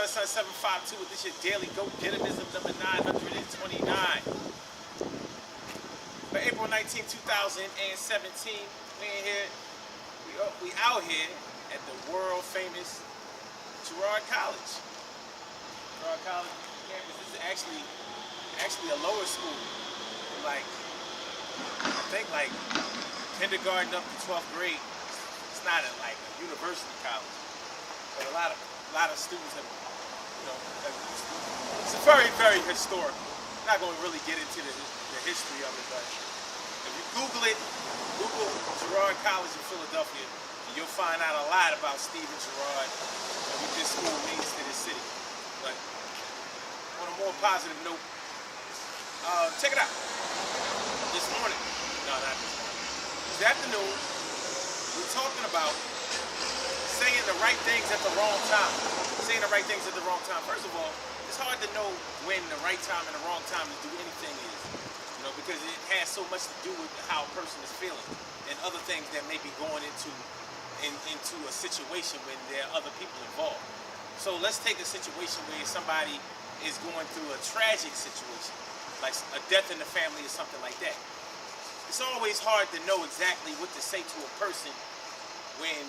Son 752 with this your daily go-getterism number 929 for April 19, 2017. We in here, we out here at the world famous Girard College. Girard College campus. This is actually a lower school. Like, I think like kindergarten up to 12th grade. It's not like a university college, but a lot of students have, it's very, very historic. I'm not going to really get into the history of it, but if you Google it, Google Girard College in Philadelphia, and you'll find out a lot about Steven Girard and what this school means to this city. But on a more positive note, check it out. This morning, no, not this morning, this afternoon, we're talking about saying the right things at the wrong time. Saying the right things at the wrong time. First of all, it's hard to know when the right time and the wrong time to do anything is. Because it has so much to do with how a person is feeling and other things that may be going into a situation when there are other people involved. So let's take a situation where somebody is going through a tragic situation, like a death in the family or something like that. It's always hard to know exactly what to say to a person when,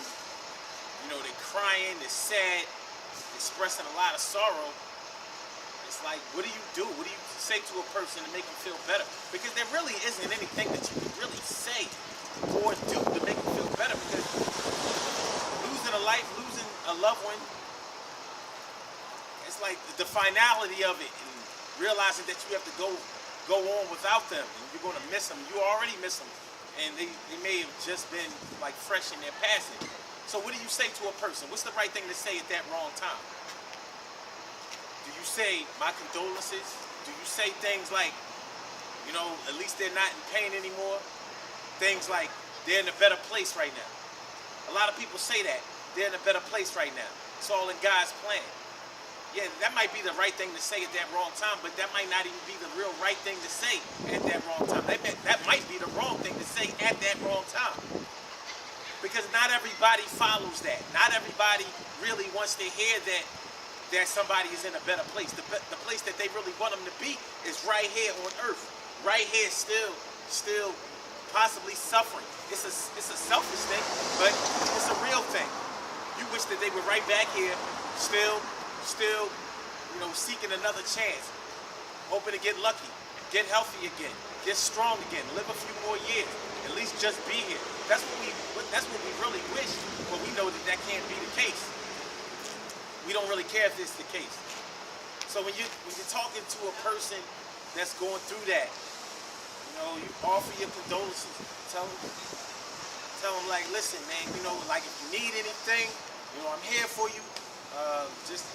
they're crying, they're sad, expressing a lot of sorrow. It's like, what do you do? What do you say to a person to make them feel better? Because there really isn't anything that you can really say or do to make them feel better. Because losing a life, losing a loved one, it's like the finality of it, and realizing that you have to go on without them, and you're going to miss them. You already miss them, and they may have just been like fresh in their passing. So what do you say to a person? What's the right thing to say at that wrong time? Do you say, my condolences? Do you say things like, at least they're not in pain anymore? Things like, they're in a better place right now. A lot of people say that. They're in a better place right now. It's all in God's plan. Yeah, that might be the right thing to say at that wrong time, but that might not even be the real right thing to say at that wrong time. That might be the wrong thing to say at that wrong time. Because not everybody follows that. Not everybody really wants to hear that somebody is in a better place. The place that they really want them to be is right here on earth. Right here, still possibly suffering. It's a selfish thing, but it's a real thing. You wish that they were right back here, still, seeking another chance, hoping to get lucky, get healthy again, get strong again, live a few more years, at least just be here. That's what we really wish, but we know that can't be the case. We don't really care if this is the case. So when you're talking to a person that's going through that, you offer your condolences. Tell them like, listen, man, like if you need anything, I'm here for you. Just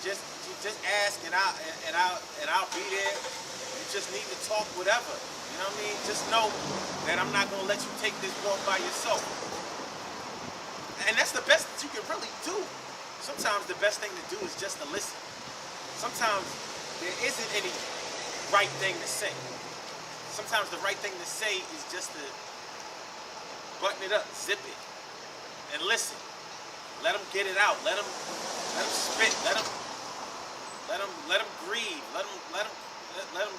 ask and I'll be there. You just need to talk, whatever. You know what I mean? Just know that I'm not gonna let you take this walk by yourself. And that's the best that you can really do. Sometimes the best thing to do is just to listen. Sometimes there isn't any right thing to say. Sometimes the right thing to say is just to button it up, zip it, and listen. Let them get it out. Let them spit. Let them grieve. Let them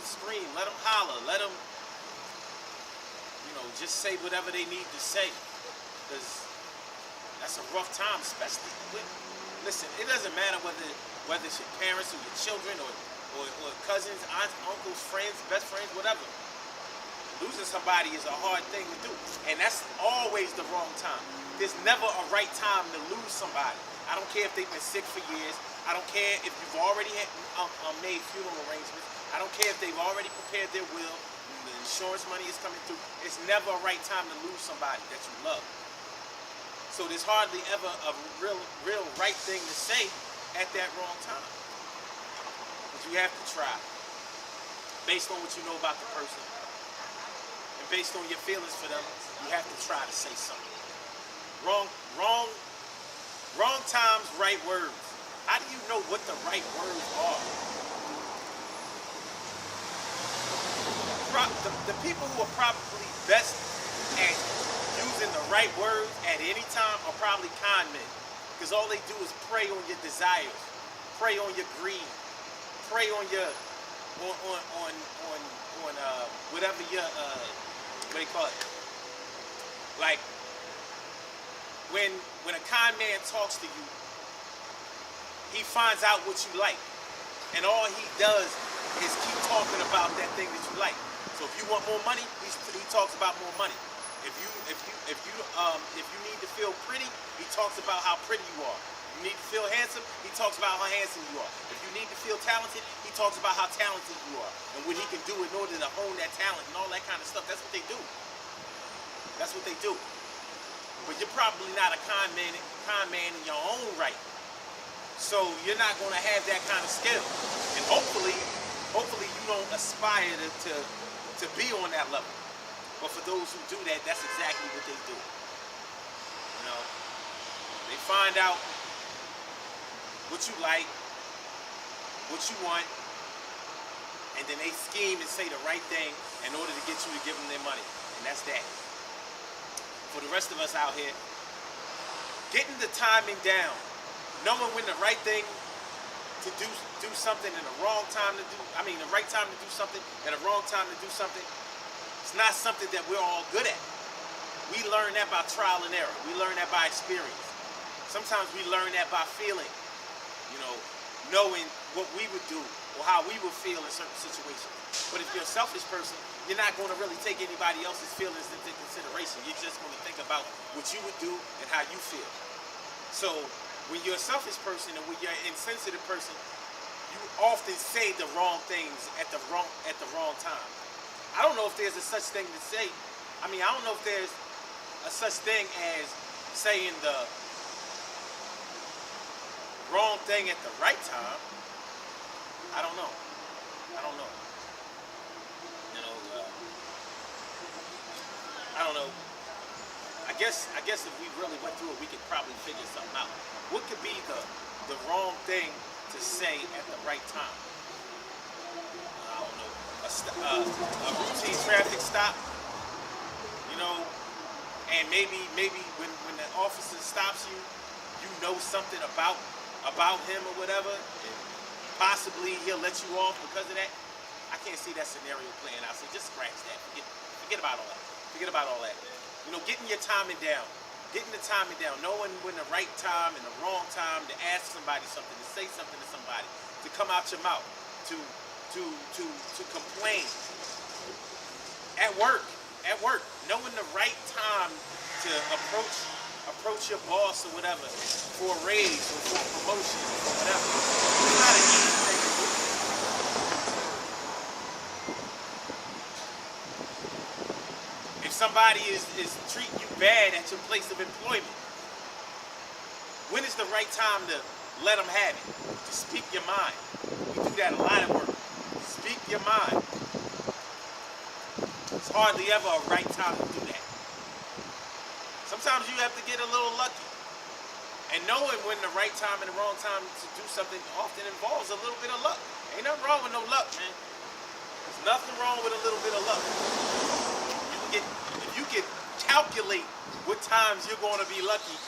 scream. Let them holler. Let them, just say whatever they need to say, because that's a rough time, especially with. Listen, it doesn't matter whether it's your parents or your children or cousins, aunts, uncles, friends, best friends, whatever. Losing somebody is a hard thing to do, and that's always the wrong time. There's never a right time to lose somebody. I don't care if they've been sick for years. I don't care if you've already made funeral arrangements. I don't care if they've already prepared their will. The insurance money is coming through. It's never a right time to lose somebody that you love. So there's hardly ever a real right thing to say at that wrong time. But you have to try, based on what you know about the person, and based on your feelings for them. You have to try to say something. Wrong times, right words. How do you know what the right words are? The people who are probably best at using the right words at any time are probably con men, because all they do is prey on your desires. prey on your greed, prey on your on whatever your what do you call it? Like when a kind man talks to you, he finds out what you like, and all he does is keep talking about that thing that you like. So if you want more money, he talks about more money. If you need to feel pretty, he talks about how pretty you are. You need to feel handsome, he talks about how handsome you are. If you need to feel talented, he talks about how talented you are and what he can do in order to hone that talent and all that kind of stuff. That's what they do. That's what they do. But you're probably not a con man in your own right. So you're not going to have that kind of skill. And hopefully you don't aspire to be on that level. But for those who do that, that's exactly what they do. You know, they find out what you like, what you want, and then they scheme and say the right thing in order to get you to give them their money. And that's that. For the rest of us out here, getting the timing down, knowing when the right thing to do something and the wrong time to do, the right time to do something and the wrong time to do something, it's not something that we're all good at. We learn that by trial and error. We learn that by experience. Sometimes we learn that by feeling, knowing what we would do or how we would feel in certain situations. But if you're a selfish person, you're not going to really take anybody else's feelings into consideration. You're just going to think about what you would do and how you feel. So when you're a selfish person and when you're an insensitive person, you often say the wrong things at the wrong time. I don't know if there's a such thing to say. I don't know if there's a such thing as saying the wrong thing at the right time. I don't know. I don't know. I guess if we really went through it, we could probably figure something out. What could be the wrong thing to say at the right time? I don't know. A routine traffic stop, and maybe when the officer stops you, you know something about him or whatever, and possibly he'll let you off because of that. I can't see that scenario playing out, so just scratch that. Forget about all that. Forget about all that. Getting your timing down. Getting the timing down. Knowing when the right time and the wrong time to ask somebody something, to say something to somebody, to come out your mouth, to complain. At work. Knowing the right time to approach your boss or whatever for a raise or for a promotion or whatever. It's not an easy thing to do. If somebody is treating you bad at your place of employment, when is the right time to let them have it? To speak your mind. We do that a lot at work. Speak your mind. It's hardly ever a right time to do that. Sometimes you have to get a little lucky. And knowing when the right time and the wrong time to do something often involves a little bit of luck. Ain't nothing wrong with no luck, man. There's nothing wrong with a little bit of luck. If you could calculate what times you're going to be lucky,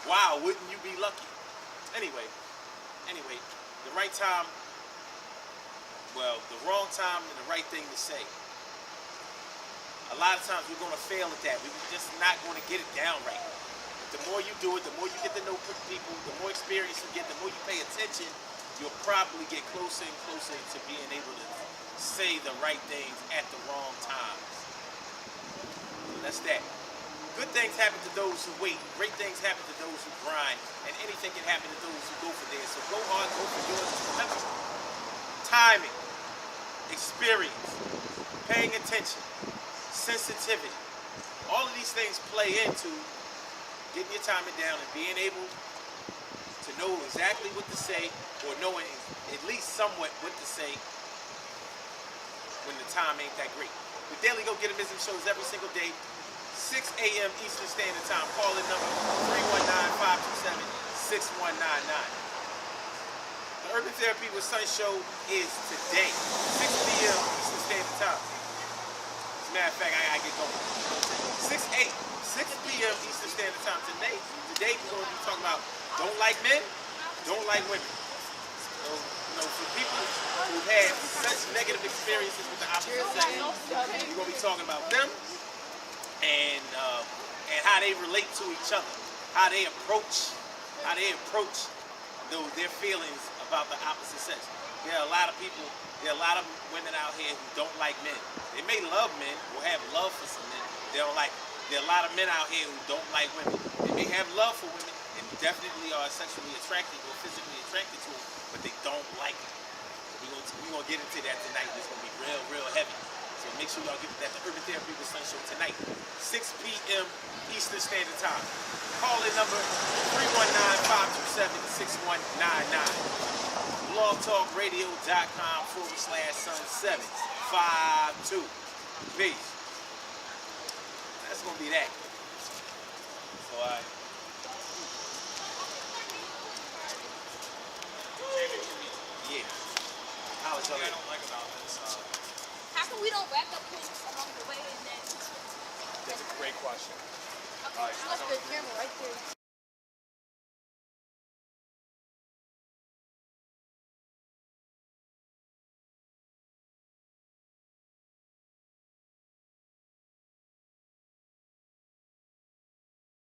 wow, wouldn't you be lucky? Anyway, the right time, the wrong time and the right thing to say. A lot of times we're going to fail at that. We're just not going to get it down right. The more you do it, the more you get to know people, the more experience you get, the more you pay attention, you'll probably get closer and closer to being able to say the right things at the wrong times. So that's that. Good things happen to those who wait. Great things happen to those who grind. And anything can happen to those who go for theirs. So go hard, go for yours. Remember, timing, experience, paying attention, sensitivity. All of these things play into getting your timing down and being able to know exactly what to say, or knowing at least somewhat what to say when the time ain't that great. The Daily Go Get 'Emism shows every single day, 6 a.m. Eastern Standard Time. Call in number 319-527-6199. The Urban Therapy with Sun show is today, 6 p.m. Eastern Standard Time. As a matter of fact, I gotta get going. 6 p.m. Eastern Standard Time. Today we're going to be talking about don't like men, don't like women. So, for people who've had such negative experiences with the opposite sex, we're gonna be talking about them and how they relate to each other, how they approach their feelings about the opposite sex. There are a lot of women out here who don't like men. They may love men or have love for some men. They don't like. There are a lot of men out here who don't like women. They may have love for women and definitely are sexually attracted or physically attracted to them, but they don't like them. We're gonna get into that tonight. It's gonna be real, real heavy. So make sure y'all get that the Urban Therapy with Sun Show tonight, 6 p.m. Eastern Standard Time. Call in number 319-527-6199. blogtalkradio.com/Sun752. Peace. That's gonna be that. So yeah. How is What I don't like about this. How come we don't wrap up things along the way and then? That's a great question. Okay, I'll put the camera right there.